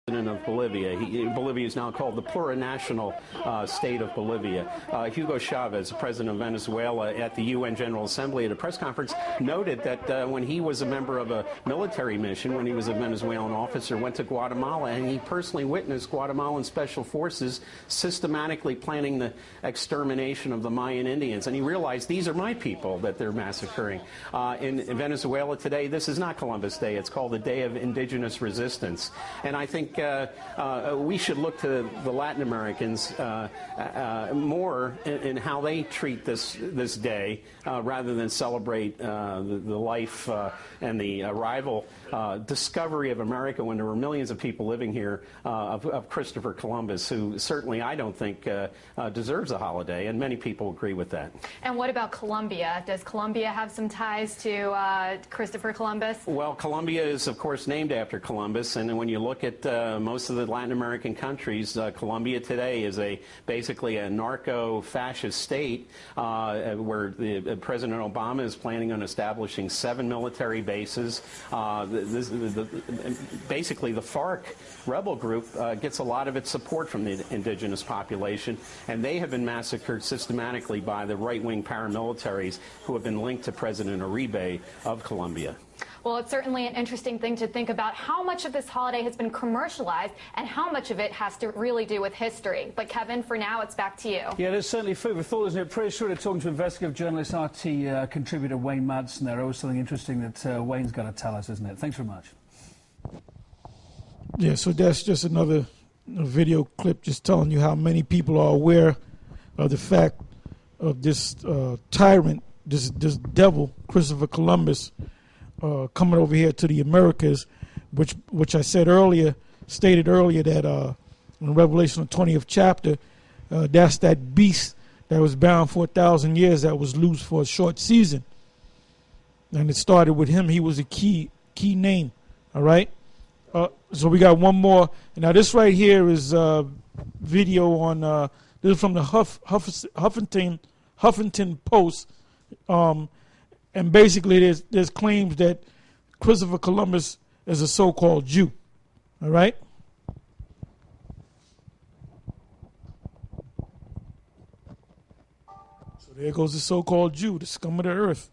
of Bolivia. Bolivia is now called the plurinational state of Bolivia. Hugo Chavez, president of Venezuela, at the UN General Assembly at a press conference, noted that when he was a member of a military mission, when he was a Venezuelan officer, went to Guatemala, and he personally witnessed Guatemalan special forces systematically planning the extermination of the Mayan Indians. And he realized these are my people that they're massacring. In Venezuela today, this is not Columbus Day. It's called the Day of Indigenous Resistance. And I think we should look to the Latin Americans more in how they treat this day rather than celebrate the life and the arrival, discovery of America when there were millions of people living here of Christopher Columbus, who certainly I don't think deserves a holiday, and many people agree with that. And what about Colombia? Does Colombia have some ties to Christopher Columbus? Well, Colombia is, of course, named after Columbus, and when you look at most of the Latin American countries, Colombia today is basically a narco-fascist state where President Obama is planning on establishing 7 military bases. Basically, the FARC rebel group gets a lot of its support from the indigenous population, and they have been massacred systematically by the right-wing paramilitaries who have been linked to President Uribe of Colombia. Well, it's certainly an interesting thing to think about how much of this holiday has been commercialized and how much of it has to really do with history. But, Kevin, for now, it's back to you. Yeah, there's certainly food for thought, isn't it? Pretty sure to talking to investigative journalist, RT contributor Wayne Madsen there. Always something interesting that Wayne's got to tell us, isn't it? Thanks very much. Yeah, so that's just another video clip just telling you how many people are aware of the fact of this tyrant, this devil, Christopher Columbus, coming over here to the Americas, which I said earlier, stated earlier that in Revelation, the 20th chapter, that's that beast that was bound for 1,000 years that was loose for a short season. And it started with him. He was a key name, all right? So we got one more. Now this right here is video on, this is from the Huffington Post. And basically, there's claims that Christopher Columbus is a so-called Jew. All right? So there goes the so-called Jew, the scum of the earth.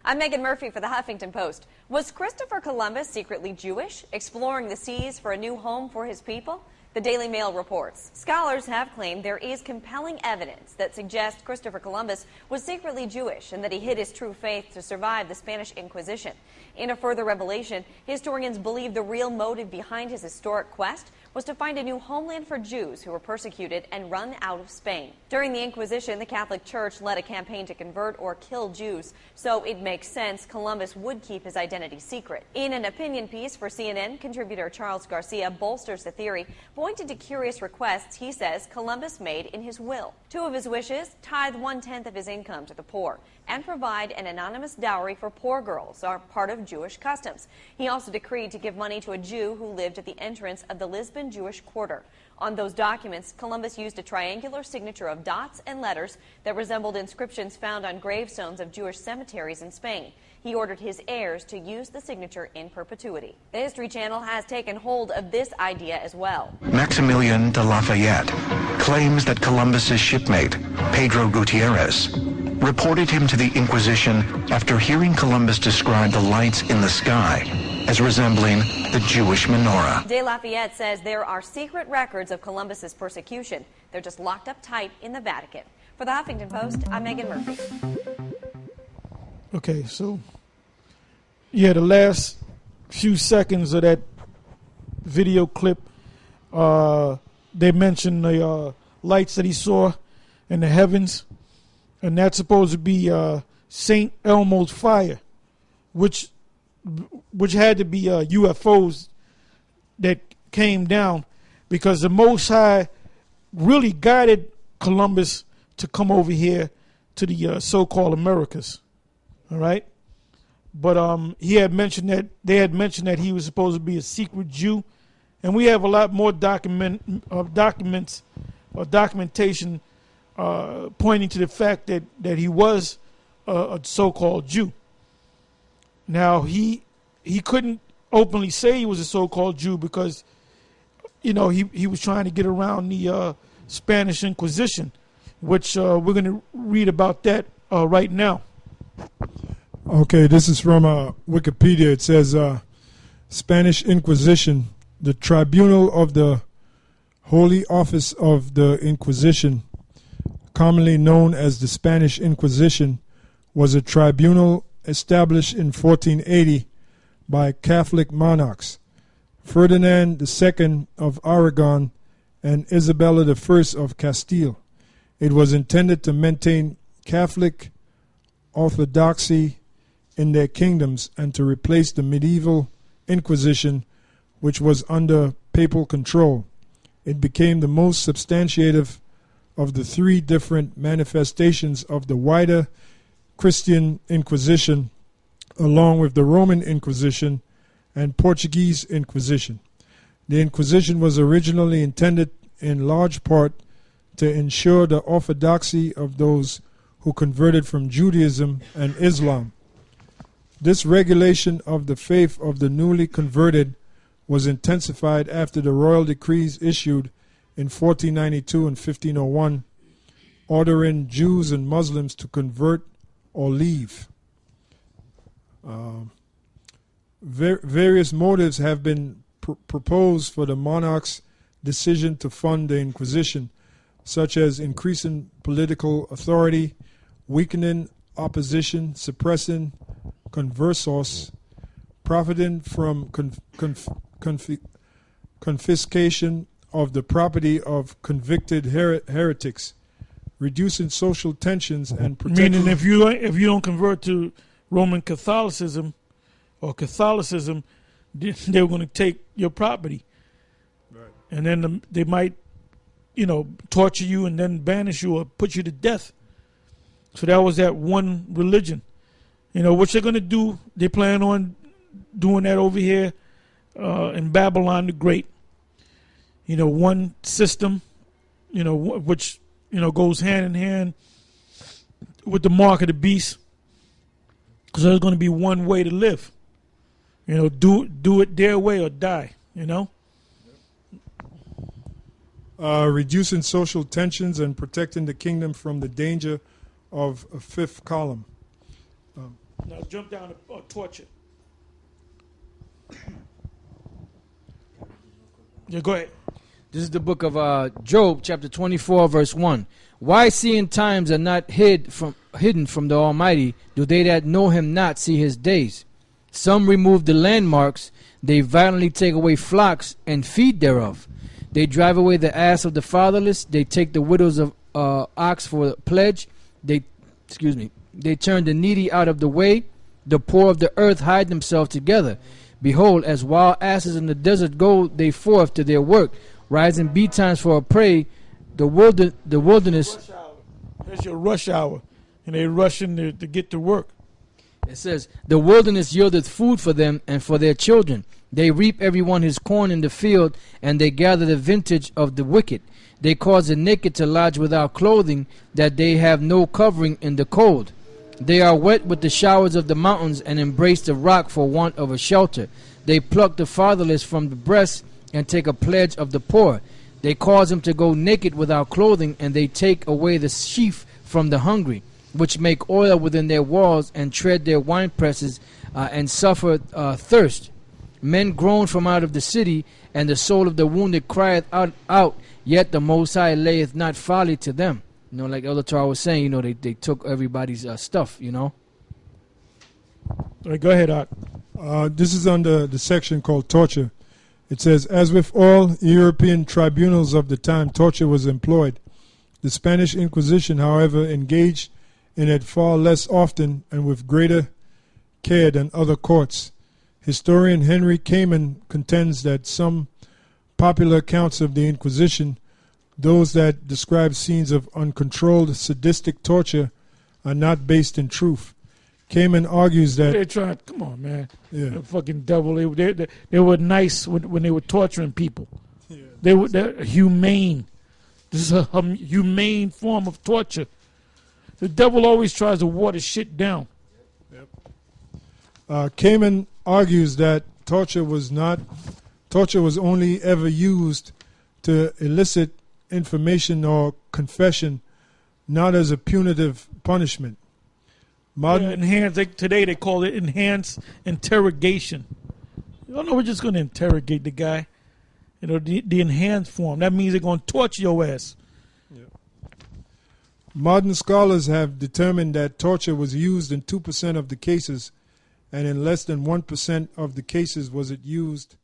I'm Megan Murphy for the Huffington Post. Was Christopher Columbus secretly Jewish, exploring the seas for a new home for his people? The Daily Mail reports. Scholars have claimed there is compelling evidence that suggests Christopher Columbus was secretly Jewish and that he hid his true faith to survive the Spanish Inquisition. In a further revelation, historians believe the real motive behind his historic quest was to find a new homeland for Jews who were persecuted and run out of Spain. During the Inquisition, the Catholic Church led a campaign to convert or kill Jews, so it makes sense Columbus would keep his identity secret. In an opinion piece for CNN, contributor Charles Garcia bolsters the theory, pointing to curious requests he says Columbus made in his will. Two of his wishes: tithe 1/10 of his income to the poor and provide an anonymous dowry for poor girls, are part of Jewish customs. He also decreed to give money to a Jew who lived at the entrance of the Lisbon Jewish quarter. On those documents, Columbus used a triangular signature of dots and letters that resembled inscriptions found on gravestones of Jewish cemeteries in Spain. He ordered his heirs to use the signature in perpetuity. The History Channel has taken hold of this idea as well. Maximilian de Lafayette claims that Columbus's shipmate, Pedro Gutierrez, reported him to the Inquisition after hearing Columbus describe the lights in the sky as resembling the Jewish menorah. De Lafayette says there are secret records of Columbus's persecution. They're just locked up tight in the Vatican. For the Huffington Post, I'm Megan Murphy. Okay, so, yeah, the last few seconds of that video clip, they mentioned the lights that he saw in the heavens, and that's supposed to be St. Elmo's fire, which had to be UFOs that came down, because the Most High really guided Columbus to come over here to the so-called Americas. All right, but they had mentioned that he was supposed to be a secret Jew, and we have a lot more documentation pointing to the fact that he was a so-called Jew. Now he couldn't openly say he was a so-called Jew because, you know, he was trying to get around the Spanish Inquisition, which we're going to read about that right now. Okay, this is from Wikipedia. It says, Spanish Inquisition, the tribunal of the Holy Office of the Inquisition, commonly known as the Spanish Inquisition, was a tribunal established in 1480 by Catholic monarchs, Ferdinand II of Aragon and Isabella I of Castile. It was intended to maintain Catholic orthodoxy in their kingdoms and to replace the medieval Inquisition, which was under papal control. It became the most substantive of the three different manifestations of the wider Christian Inquisition, along with the Roman Inquisition and Portuguese Inquisition. The Inquisition was originally intended in large part to ensure the orthodoxy of those who converted from Judaism and Islam. This regulation of the faith of the newly converted was intensified after the royal decrees issued in 1492 and 1501, ordering Jews and Muslims to convert or leave. Various motives have been proposed for the monarch's decision to fund the Inquisition, such as increasing political authority, weakening opposition, suppressing conversos, profiting from confiscation of the property of convicted heretics, reducing social tensions, and protecting... Meaning if you don't convert to Roman Catholicism or Catholicism, they're going to take your property. Right. And then they might, you know, torture you and then banish you or put you to death. So that was that one religion. You know, what they're going to do, they plan on doing that over here in Babylon the Great. You know, one system, you know, which, you know, goes hand in hand with the mark of the beast. Because there's going to be one way to live. You know, do it their way or die, you know? Reducing social tensions and protecting the kingdom from the danger of a fifth column. Now jump down to torture. Yeah, go ahead. This is the book of Job, chapter 24, verse 1. Why seeing times are not hidden from the Almighty, do they that know him not see his days? Some remove the landmarks, they violently take away flocks and feed thereof. They drive away the ass of the fatherless, they take the widows of ox for pledge, they turn the needy out of the way, the poor of the earth hide themselves together. Behold, as wild asses in the desert go they forth to their work, rising betimes for a prey, the wilderness. Here's your rush hour, and they rushing to get to work. It says, the wilderness yieldeth food for them and for their children. They reap every one his corn in the field, and they gather the vintage of the wicked. They cause the naked to lodge without clothing, that they have no covering in the cold. They are wet with the showers of the mountains, and embrace the rock for want of a shelter. They pluck the fatherless from the breast, and take a pledge of the poor. They cause them to go naked without clothing, and they take away the sheaf from the hungry, which make oil within their walls, and tread their winepresses, and suffer thirst. Men groan from out of the city, and the soul of the wounded crieth out, yet the Most High layeth not folly to them. You know, like Elder Torah was saying, you know, they took everybody's stuff, you know. All right, go ahead, Art. This is under the section called torture. It says, as with all European tribunals of the time, torture was employed. The Spanish Inquisition, however, engaged in it far less often and with greater care than other courts. Historian Henry Kamen contends that some popular accounts of the Inquisition, those that describe scenes of uncontrolled sadistic torture, are not based in truth. Kamen argues that... They're trying... Come on, man. Yeah. The fucking devil. They were nice when they were torturing people. Yeah. They're humane. This is a humane form of torture. The devil always tries to water shit down. Kamen argues that torture was only ever used to elicit information or confession, not as a punitive punishment. Today they call it enhanced interrogation. You don't know, we're just going to interrogate the guy. You know, the enhanced form. That means they're going to torture your ass. Yeah. Modern scholars have determined that torture was used in 2% of the cases, and in less than 1% of the cases was it used